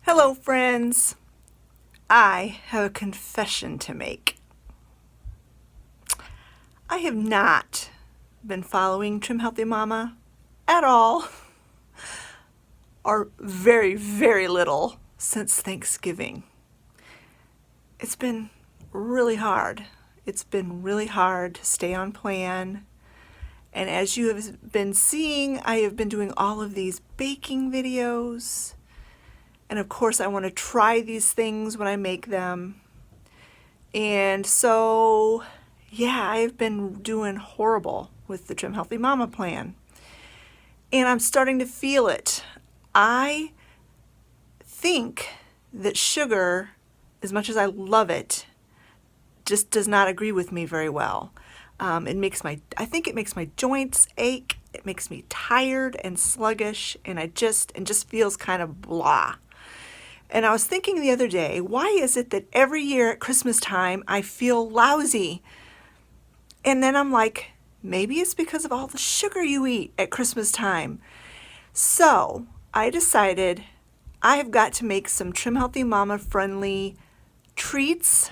Hello friends, I have a confession to make. I have not been following Trim Healthy Mama at all, or very, very little since Thanksgiving. It's been really hard. It's been really hard to stay on plan. And as you have been seeing, I have been doing all of these baking videos. And of course, I want to try these things when I make them. And so, yeah, I've been doing horrible with the Trim Healthy Mama plan. And I'm starting to feel it. I think that sugar, as much as I love it, just does not agree with me very well. I think it makes my joints ache. It makes me tired and sluggish, and it just feels kind of blah. And I was thinking the other day, why is it that every year at Christmas time I feel lousy? And then I'm like, maybe it's because of all the sugar you eat at Christmas time. So I decided I have got to make some Trim Healthy Mama friendly treats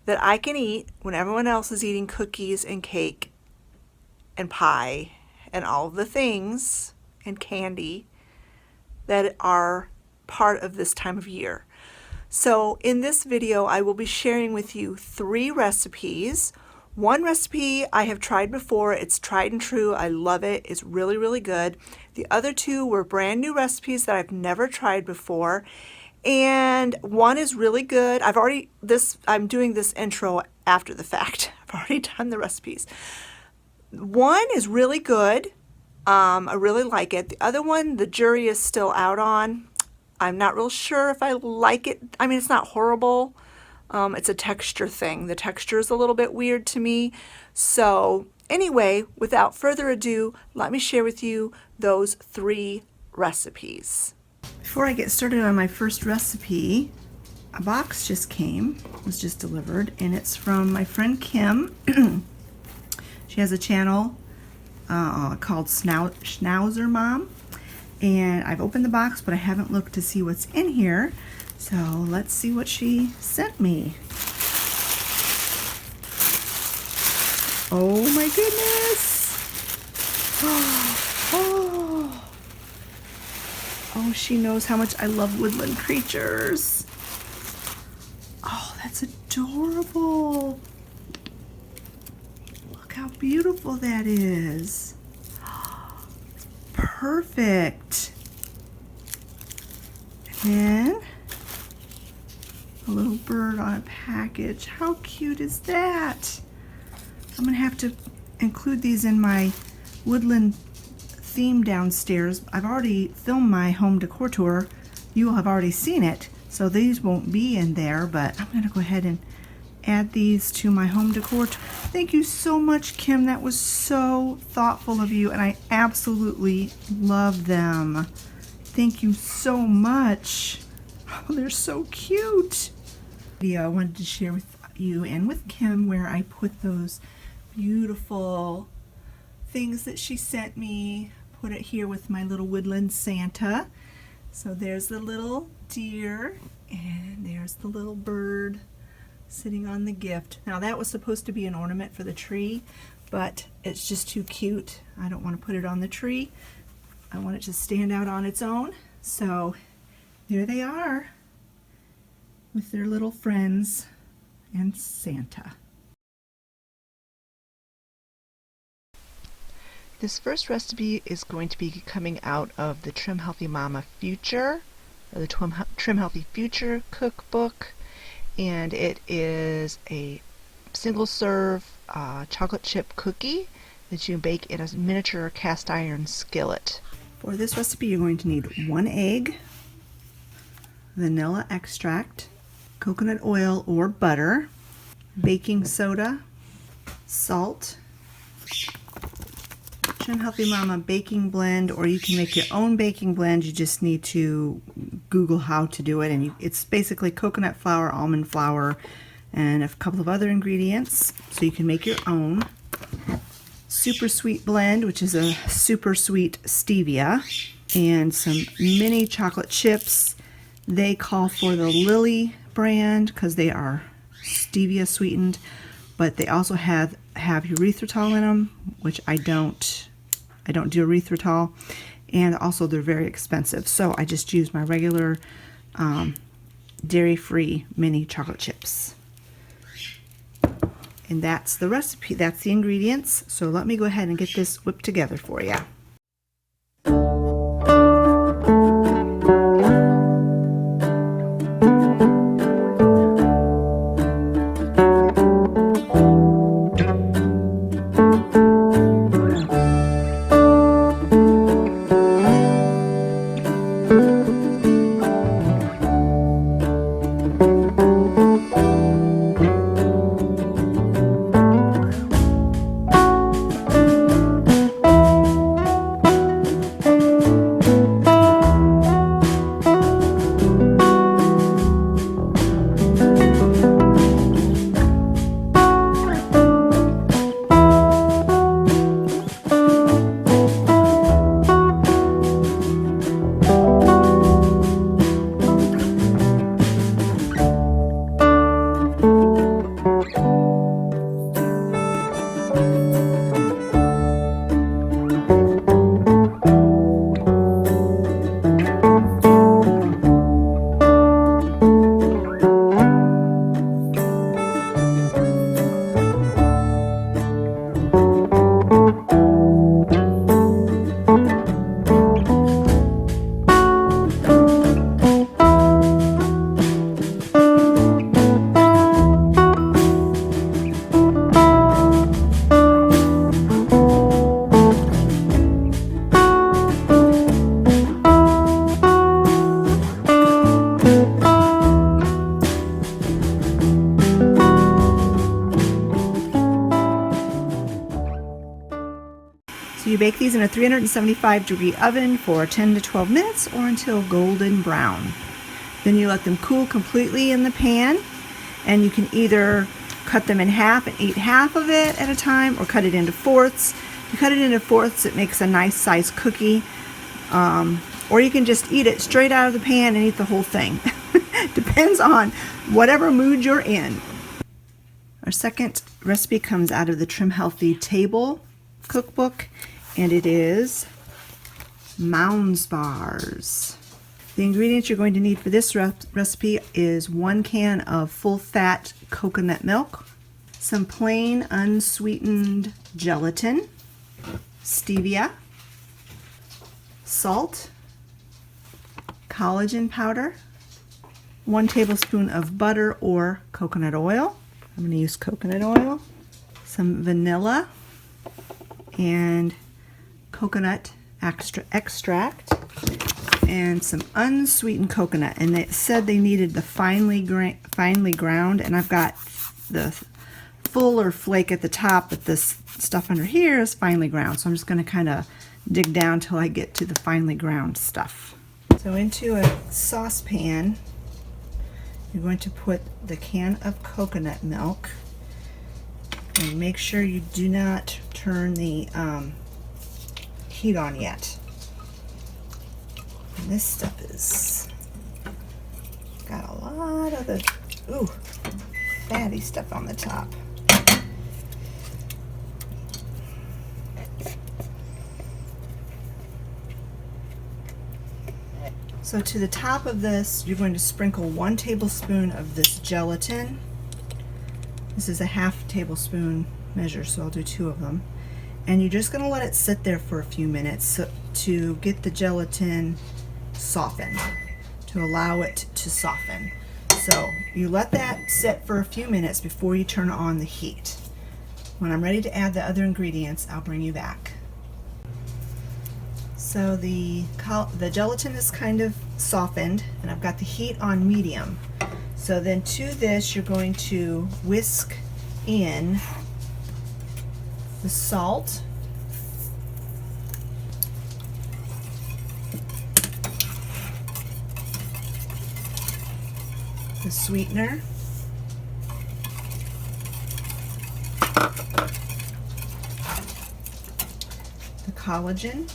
that I can eat when everyone else is eating cookies and cake and pie and all of the things and candy that are part of this time of year. So in this video, I will be sharing with you 3 recipes. One recipe I have tried before. It's tried and true. I love it. It's really, really good. The other 2 were brand new recipes that I've never tried before. And one is really good. I'm doing this intro after the fact. I've already done the recipes. One is really good. I really like it. The other one, the jury is still out on. I'm not real sure if I like it. I mean, it's not horrible. It's a texture thing. The texture is a little bit weird to me. So anyway, without further ado, let me share with you those 3 recipes. Before I get started on my first recipe, a box just was just delivered, and it's from my friend Kim. She has a channel called Schnauzer Mom. And I've opened the box, but I haven't looked to see what's in here. So let's see what she sent me. Oh my goodness. Oh, she knows how much I love woodland creatures. Oh, that's adorable. Look how beautiful that is. Perfect. And then a little bird on a package. How cute is that? I'm gonna have to include these in my woodland theme downstairs. I've already filmed my home decor tour. You will have already seen it, so these won't be in there, but I'm gonna go ahead and add these to my home decor. Thank you so much, Kim. That was so thoughtful of you, and I absolutely love them. Thank you so much. Oh, they're so cute. I wanted to share with you and with Kim where I put those beautiful things that she sent me. Put it here with my little woodland Santa. So there's the little deer, and there's the little bird sitting on the gift. Now that was supposed to be an ornament for the tree, but it's just too cute. I don't want to put it on the tree. I want it to stand out on its own. So there they are with their little friends and Santa. This first recipe is going to be coming out of the Trim Healthy Mama Future, or the Trim Healthy Future cookbook. And it is a single serve chocolate chip cookie that you bake in a miniature cast iron skillet. For this recipe, you're going to need 1 egg, vanilla extract, coconut oil or butter, baking soda, salt, Trim Healthy Mama baking blend, or you can make your own baking blend. You just need to Google how to do it, and it's basically coconut flour, almond flour, and a couple of other ingredients, so you can make your own. Super sweet blend, which is a super sweet stevia, and some mini chocolate chips, They call for the Lily brand because they are stevia sweetened, but they also have erythritol in them, which I don't do erythritol, and also they're very expensive. So I just use my regular dairy-free mini chocolate chips. And that's the recipe, that's the ingredients. So let me go ahead and get this whipped together for you. So you bake these in a 375-degree oven for 10 to 12 minutes or until golden brown. Then you let them cool completely in the pan, and you can either cut them in half and eat half of it at a time or cut it into fourths. If you cut it into fourths, it makes a nice sized cookie. Or you can just eat it straight out of the pan and eat the whole thing. Depends on whatever mood you're in. Our second recipe comes out of the Trim Healthy Table cookbook, and it is Mounds Bars. The ingredients you're going to need for this recipe is 1 can of full-fat coconut milk, some plain unsweetened gelatin, stevia, salt, collagen powder, 1 tablespoon of butter or coconut oil. I'm going to use coconut oil, some vanilla, and coconut extract, and some unsweetened coconut. And they said they needed the finely ground, and I've got the fuller flake at the top, but this stuff under here is finely ground. So I'm just going to kind of dig down till I get to the finely ground stuff. So into a saucepan, you're going to put the can of coconut milk, and make sure you do not turn the heat on yet. And this stuff is got a lot of the fatty stuff on the top. So to the top of this, you're going to sprinkle 1 tablespoon of this gelatin. This is a half tablespoon measure, so I'll do 2 of them. And you're just going to let it sit there for a few minutes to get the gelatin softened, to allow it to soften. So you let that sit for a few minutes before you turn on the heat. When I'm ready to add the other ingredients, I'll bring you back. So the gelatin is kind of softened, and I've got the heat on medium. So then to this, you're going to whisk in the salt, the sweetener, the collagen,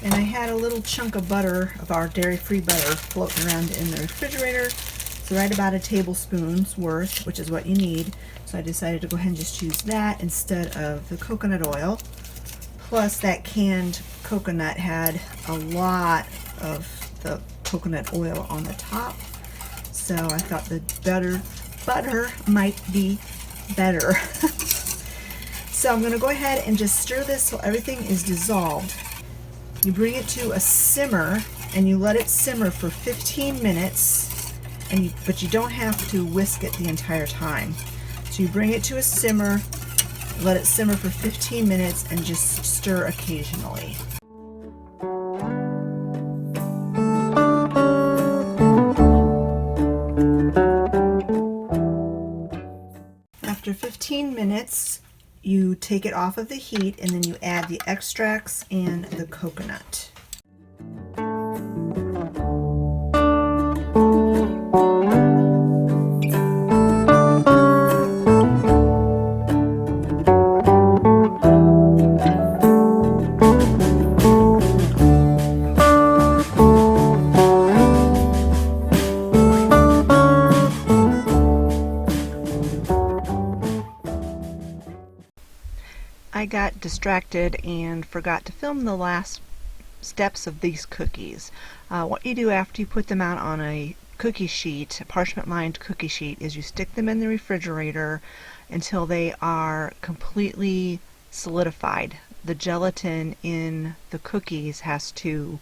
And I had a little chunk of butter, of our dairy-free butter, floating around in the refrigerator. So right about a tablespoon's worth, which is what you need. So I decided to go ahead and just use that instead of the coconut oil. Plus that canned coconut had a lot of the coconut oil on the top. So I thought the butter might be better. So I'm gonna go ahead and just stir this so everything is dissolved. You bring it to a simmer and you let it simmer for 15 minutes. But you don't have to whisk it the entire time. So you bring it to a simmer, let it simmer for 15 minutes, and just stir occasionally. After 15 minutes, you take it off of the heat and then you add the extracts and the coconut. I got distracted and forgot to film the last steps of these cookies. What you do after you put them out on a cookie sheet, a parchment lined cookie sheet, is you stick them in the refrigerator until they are completely solidified. The gelatin in the cookies has to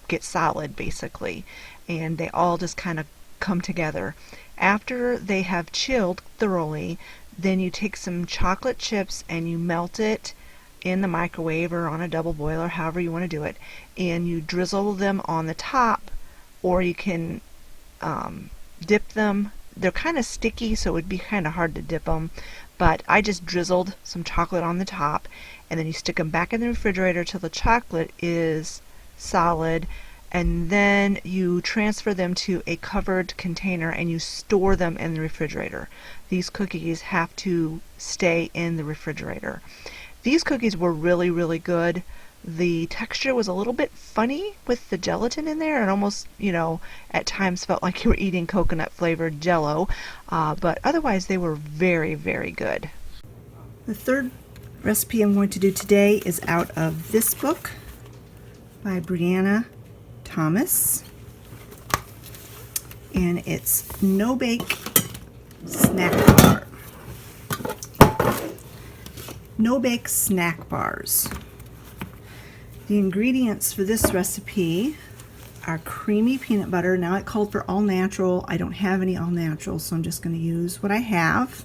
get solid basically, and they all just kind of come together. After they have chilled thoroughly, then you take some chocolate chips and you melt it in the microwave or on a double boiler, however you want to do it, and you drizzle them on the top, or you can dip them. They're kind of sticky, so it would be kind of hard to dip them, but I just drizzled some chocolate on the top, and then you stick them back in the refrigerator till the chocolate is solid, and then you transfer them to a covered container and you store them in the refrigerator. These cookies have to stay in the refrigerator. These cookies were really, really good. The texture was a little bit funny with the gelatin in there, and almost, at times felt like you were eating coconut flavored Jell-O, but otherwise they were very, very good. The third recipe I'm going to do today is out of this book by Brianna Thomas, and it's no-bake snack bar. No-bake snack bars. The ingredients for this recipe are creamy peanut butter. Now it called for all natural. I don't have any all natural, so I'm just going to use what I have.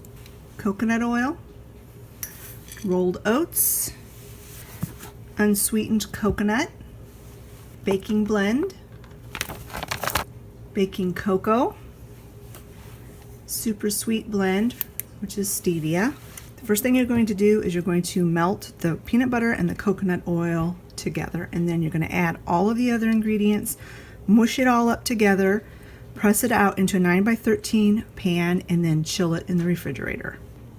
Coconut oil, rolled oats, unsweetened coconut, baking blend, baking cocoa, super sweet blend, which is stevia. The first thing you're going to do is you're going to melt the peanut butter and the coconut oil together, and then you're going to add all of the other ingredients, mush it all up together, press it out into a 9x13 pan, and then chill it in the refrigerator.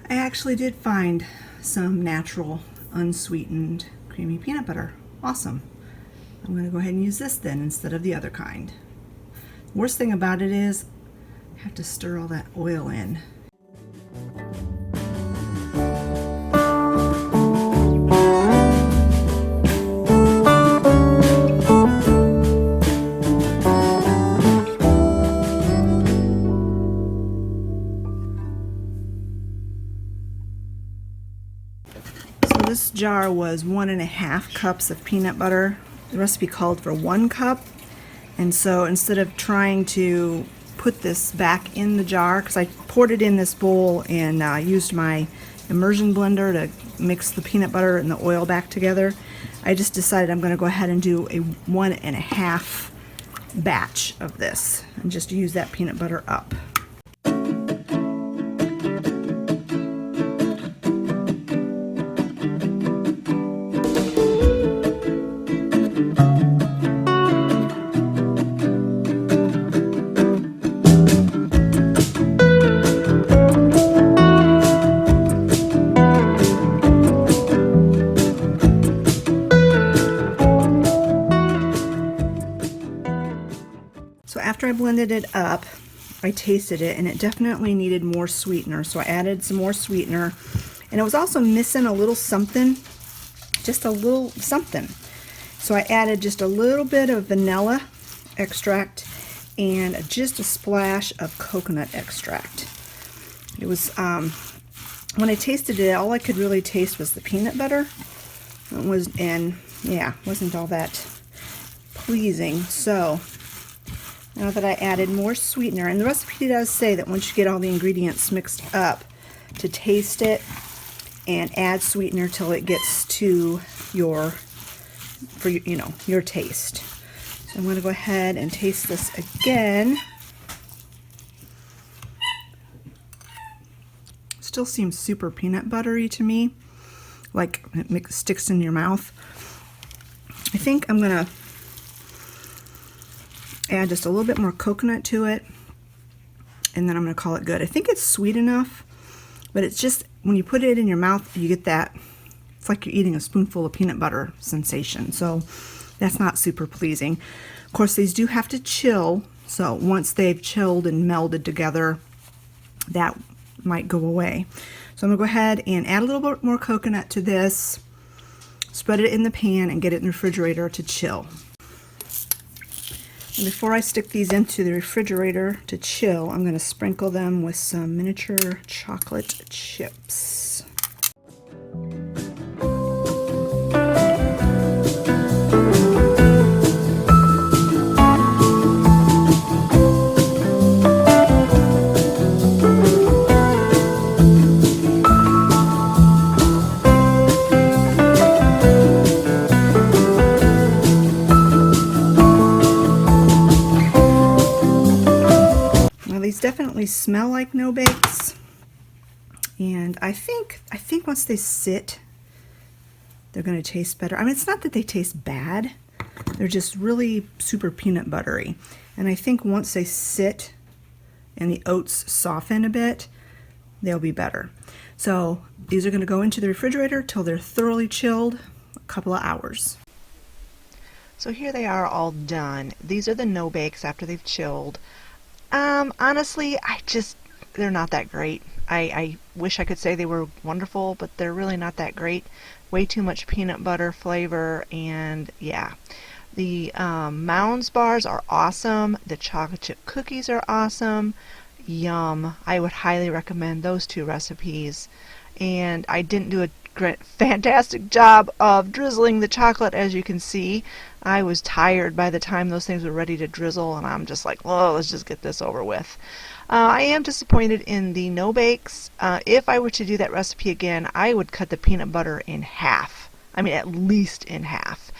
I actually did find some natural unsweetened creamy peanut butter. Awesome. I'm going to go ahead and use this then instead of the other kind. The worst thing about it is I have to stir all that oil in. So this jar was 1.5 cups of peanut butter. The recipe called for 1 cup, and so instead of trying to put this back in the jar, because I poured it in this bowl and used my immersion blender to mix the peanut butter and the oil back together, I just decided I'm going to go ahead and do a 1.5 batch of this and just use that peanut butter up. after I blended it up, I tasted it, and it definitely needed more sweetener, so I added some more sweetener. And it was also missing a little something, just a little something. So I added just a little bit of vanilla extract and just a splash of coconut extract. It was, when I tasted it, all I could really taste was the peanut butter. Wasn't all that pleasing. So now that I added more sweetener, and the recipe does say that once you get all the ingredients mixed up, to taste it and add sweetener till it gets to your taste. So I'm going to go ahead and taste this again. Still seems super peanut buttery to me, like it sticks in your mouth. I think I'm going to add just a little bit more coconut to it, and then I'm going to call it good. I think it's sweet enough, but it's just when you put it in your mouth, you get that, it's like you're eating a spoonful of peanut butter sensation. So that's not super pleasing. Of course, these do have to chill, so once they've chilled and melded together, that might go away. So I'm going to go ahead and add a little bit more coconut to this, spread it in the pan, and get it in the refrigerator to chill. And before I stick these into the refrigerator to chill, I'm going to sprinkle them with some miniature chocolate chips. These definitely smell like no bakes, and I think once they sit, they're going to taste better. I mean, it's not that they taste bad, they're just really super peanut buttery. And I think once they sit and the oats soften a bit, they'll be better. So these are going to go into the refrigerator till they're thoroughly chilled, a couple of hours. So here they are all done. These are the no bakes after they've chilled. Honestly, they're not that great. I wish I could say they were wonderful, but they're really not that great. Way too much peanut butter flavor, and yeah. The Mounds Bars are awesome. The chocolate chip cookies are awesome. Yum. I would highly recommend those two recipes. And I didn't do a fantastic job of drizzling the chocolate, as you can see. I was tired by the time those things were ready to drizzle, and I'm just like, oh, let's just get this over with. I am disappointed in the no bakes. If I were to do that recipe again, I would cut the peanut butter in half. I mean, at least in half.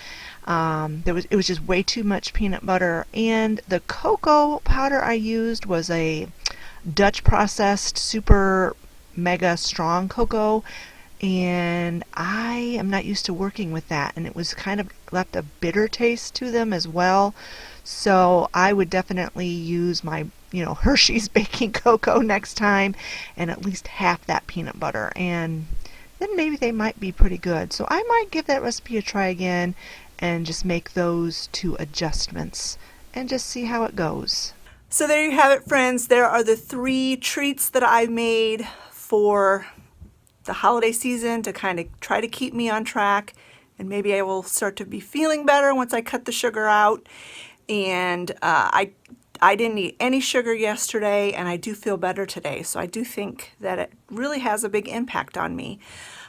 It was just way too much peanut butter, and the cocoa powder I used was a Dutch processed super mega strong cocoa, and I am not used to working with that, and it was kind of left a bitter taste to them as well. So I would definitely use my Hershey's baking cocoa next time, and at least half that peanut butter, and then maybe they might be pretty good. So I might give that recipe a try again and just make those two adjustments and just see how it goes. So there you have it, friends. There are the 3 treats that I made for the holiday season to kind of try to keep me on track, and maybe I will start to be feeling better once I cut the sugar out. And I didn't eat any sugar yesterday, and I do feel better today, so I do think that it really has a big impact on me.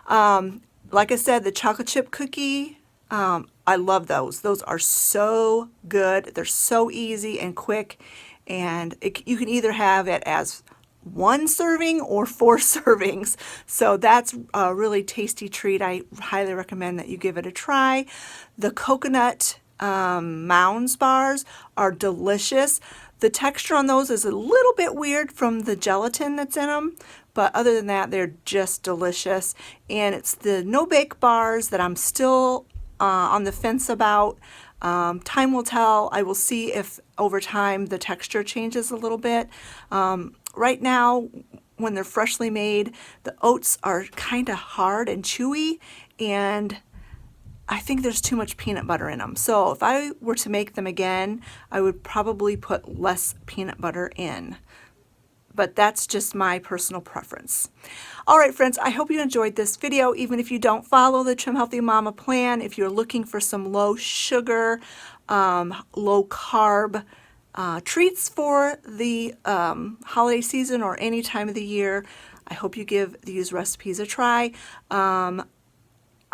Like I said, the chocolate chip cookie, I love those. Those are so good. They're so easy and quick, and you can either have it as 1 serving or 4 servings. So that's a really tasty treat. I highly recommend that you give it a try. The coconut Mounds Bars are delicious. The texture on those is a little bit weird from the gelatin that's in them, but other than that, they're just delicious. And it's the no-bake bars that I'm still on the fence about. Time will tell. I will see if over time the texture changes a little bit. Right now, when they're freshly made, the oats are kind of hard and chewy, and I think there's too much peanut butter in them. So if I were to make them again, I would probably put less peanut butter in. But that's just my personal preference. All right, friends, I hope you enjoyed this video. Even if you don't follow the Trim Healthy Mama plan, if you're looking for some low sugar, low carb treats for the holiday season or any time of the year, I hope you give these recipes a try.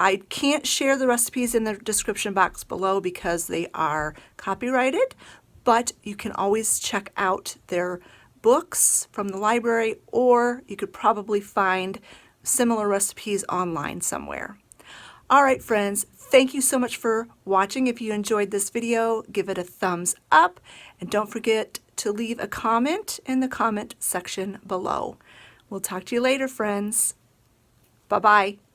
I can't share the recipes in the description box below because they are copyrighted, but you can always check out their books from the library, or you could probably find similar recipes online somewhere. All right, friends, thank you so much for watching. If you enjoyed this video, give it a thumbs up, and don't forget to leave a comment in the comment section below. We'll talk to you later, friends. Bye-bye.